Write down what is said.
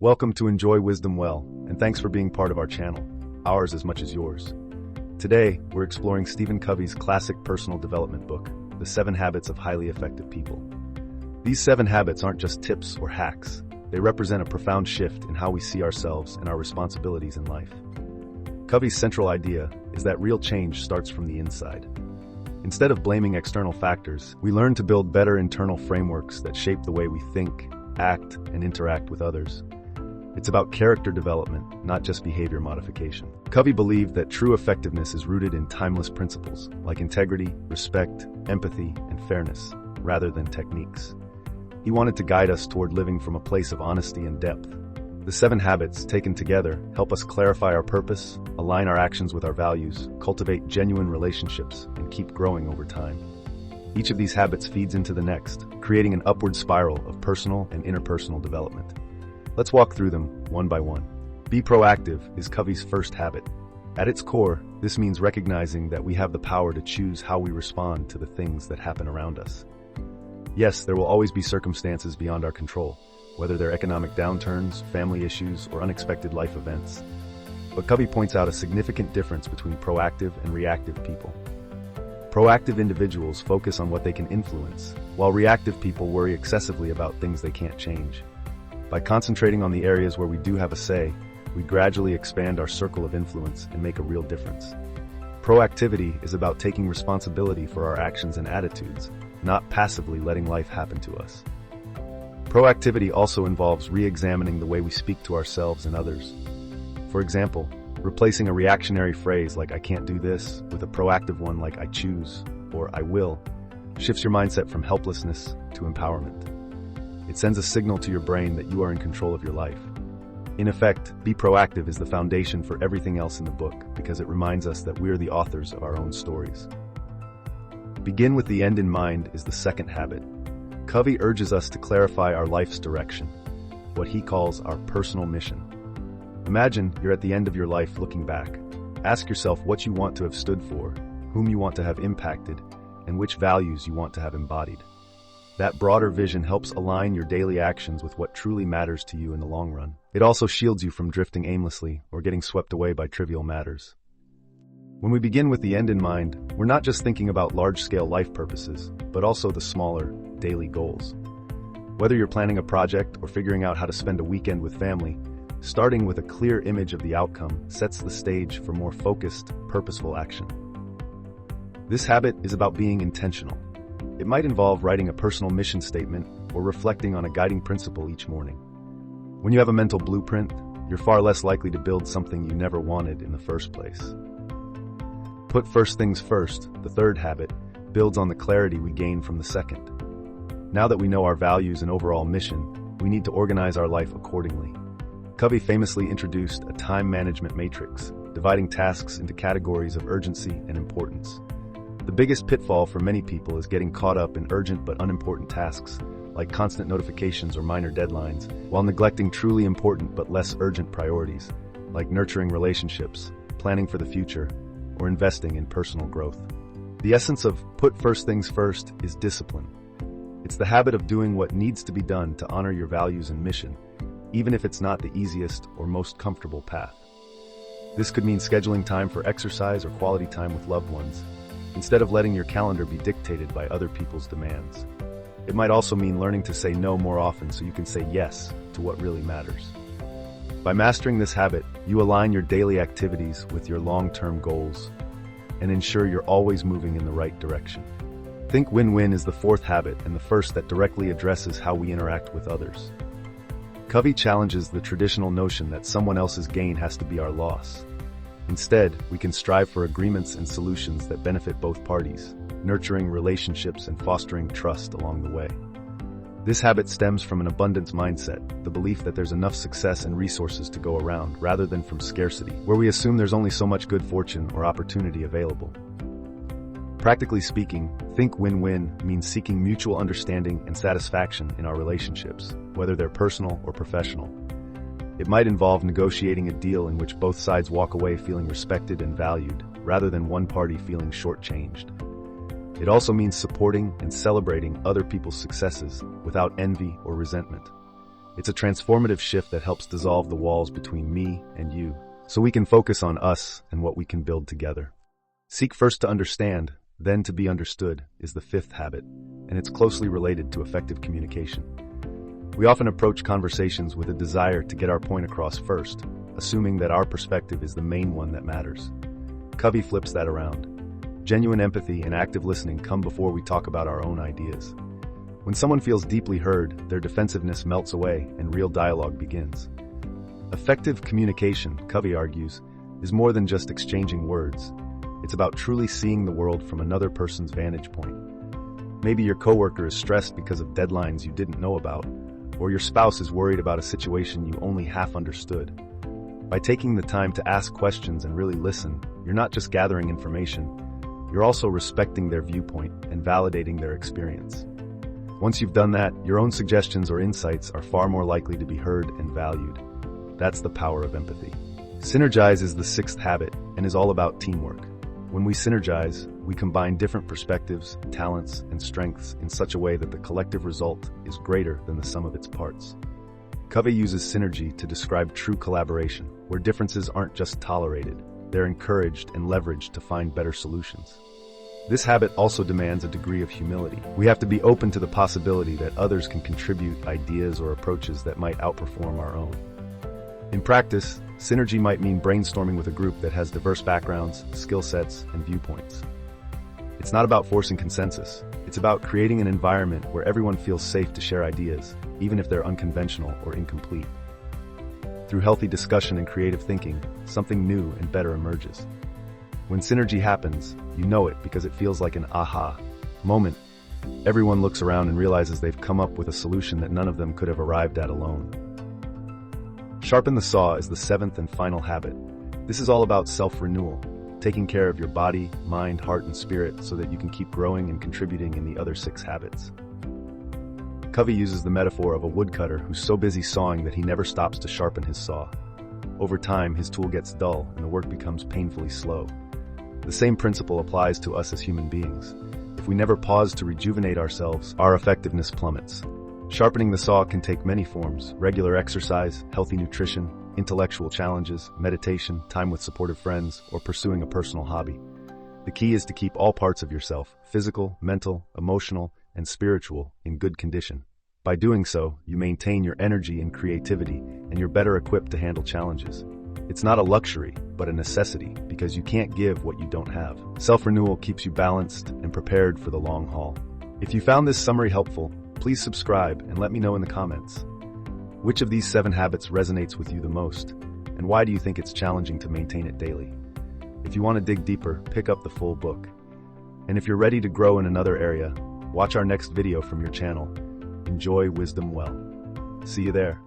Welcome to Enjoy Wisdom Well, and thanks for being part of our channel, ours as much as yours. Today, we're exploring Stephen Covey's classic personal development book, The 7 Habits of Highly Effective People. These 7 habits aren't just tips or hacks. They represent a profound shift in how we see ourselves and our responsibilities in life. Covey's central idea is that real change starts from the inside. Instead of blaming external factors, we learn to build better internal frameworks that shape the way we think, act, and interact with others. It's about character development, not just behavior modification. Covey believed that true effectiveness is rooted in timeless principles like integrity, respect, empathy, and fairness, rather than techniques. He wanted to guide us toward living from a place of honesty and depth. The 7 habits, taken together, help us clarify our purpose, align our actions with our values, cultivate genuine relationships, and keep growing over time. Each of these habits feeds into the next, creating an upward spiral of personal and interpersonal development. Let's walk through them one by one. Be proactive is Covey's first habit. At its core, this means recognizing that we have the power to choose how we respond to the things that happen around us. Yes, there will always be circumstances beyond our control, whether they're economic downturns, family issues, or unexpected life events. But Covey points out a significant difference between proactive and reactive people. Proactive individuals focus on what they can influence, while reactive people worry excessively about things they can't change. By concentrating on the areas where we do have a say, we gradually expand our circle of influence and make a real difference. Proactivity is about taking responsibility for our actions and attitudes, not passively letting life happen to us. Proactivity also involves re-examining the way we speak to ourselves and others. For example, replacing a reactionary phrase like "I can't do this" with a proactive one like "I choose" or "I will" shifts your mindset from helplessness to empowerment. It sends a signal to your brain that you are in control of your life. In effect, be proactive is the foundation for everything else in the book because it reminds us that we are the authors of our own stories. Begin with the end in mind is the second habit. Covey urges us to clarify our life's direction, what he calls our personal mission. Imagine you're at the end of your life looking back. Ask yourself what you want to have stood for, whom you want to have impacted, and which values you want to have embodied. That broader vision helps align your daily actions with what truly matters to you in the long run. It also shields you from drifting aimlessly or getting swept away by trivial matters. When we begin with the end in mind, we're not just thinking about large-scale life purposes, but also the smaller, daily goals. Whether you're planning a project or figuring out how to spend a weekend with family, starting with a clear image of the outcome sets the stage for more focused, purposeful action. This habit is about being intentional. It might involve writing a personal mission statement or reflecting on a guiding principle each morning. When you have a mental blueprint, you're far less likely to build something you never wanted in the first place. Put first things first, the third habit, builds on the clarity we gain from the second. Now that we know our values and overall mission, we need to organize our life accordingly. Covey famously introduced a time management matrix, dividing tasks into categories of urgency and importance. The biggest pitfall for many people is getting caught up in urgent but unimportant tasks, like constant notifications or minor deadlines, while neglecting truly important but less urgent priorities, like nurturing relationships, planning for the future, or investing in personal growth. The essence of put first things first is discipline. It's the habit of doing what needs to be done to honor your values and mission, even if it's not the easiest or most comfortable path. This could mean scheduling time for exercise or quality time with loved ones, instead of letting your calendar be dictated by other people's demands. It might also mean learning to say no more often so you can say yes to what really matters. By mastering this habit, you align your daily activities with your long-term goals and ensure you're always moving in the right direction. Think win-win is the fourth habit and the first that directly addresses how we interact with others. Covey challenges the traditional notion that someone else's gain has to be our loss. Instead, we can strive for agreements and solutions that benefit both parties, nurturing relationships and fostering trust along the way. This habit stems from an abundance mindset, the belief that there's enough success and resources to go around, rather than from scarcity, where we assume there's only so much good fortune or opportunity available. Practically speaking, think win-win means seeking mutual understanding and satisfaction in our relationships, whether they're personal or professional. It might involve negotiating a deal in which both sides walk away feeling respected and valued, rather than one party feeling shortchanged. It also means supporting and celebrating other people's successes without envy or resentment. It's a transformative shift that helps dissolve the walls between me and you, so we can focus on us and what we can build together. Seek first to understand, then to be understood is the fifth habit, and it's closely related to effective communication. We often approach conversations with a desire to get our point across first, assuming that our perspective is the main one that matters. Covey flips that around. Genuine empathy and active listening come before we talk about our own ideas. When someone feels deeply heard, their defensiveness melts away and real dialogue begins. Effective communication, Covey argues, is more than just exchanging words. It's about truly seeing the world from another person's vantage point. Maybe your coworker is stressed because of deadlines you didn't know about, or your spouse is worried about a situation you only half understood. By taking the time to ask questions and really listen, you're not just gathering information, you're also respecting their viewpoint and validating their experience. Once you've done that, your own suggestions or insights are far more likely to be heard and valued. That's the power of empathy. Synergize is the sixth habit and is all about teamwork. When we synergize, we combine different perspectives, talents, and strengths in such a way that the collective result is greater than the sum of its parts. Covey uses synergy to describe true collaboration, where differences aren't just tolerated, they're encouraged and leveraged to find better solutions. This habit also demands a degree of humility. We have to be open to the possibility that others can contribute ideas or approaches that might outperform our own. In practice, synergy might mean brainstorming with a group that has diverse backgrounds, skill sets, and viewpoints. It's not about forcing consensus. It's about creating an environment where everyone feels safe to share ideas, even if they're unconventional or incomplete. Through healthy discussion and creative thinking, something new and better emerges. When synergy happens, you know it because it feels like an aha moment. Everyone looks around and realizes they've come up with a solution that none of them could have arrived at alone. Sharpen the saw is the seventh and final habit. This is all about self-renewal, taking care of your body, mind, heart, and spirit so that you can keep growing and contributing in the other six habits. Covey uses the metaphor of a woodcutter who's so busy sawing that he never stops to sharpen his saw. Over time, his tool gets dull and the work becomes painfully slow. The same principle applies to us as human beings. If we never pause to rejuvenate ourselves, our effectiveness plummets. Sharpening the saw can take many forms: regular exercise, healthy nutrition, intellectual challenges, meditation, time with supportive friends, or pursuing a personal hobby. The key is to keep all parts of yourself, physical, mental, emotional, and spiritual, in good condition. By doing so, you maintain your energy and creativity, and you're better equipped to handle challenges. It's not a luxury, but a necessity, because you can't give what you don't have. Self-renewal keeps you balanced and prepared for the long haul. If you found this summary helpful, please subscribe and let me know in the comments. Which of these 7 habits resonates with you the most, and why do you think it's challenging to maintain it daily? If you want to dig deeper, pick up the full book. And if you're ready to grow in another area, watch our next video from your channel. Enjoy wisdom well. See you there.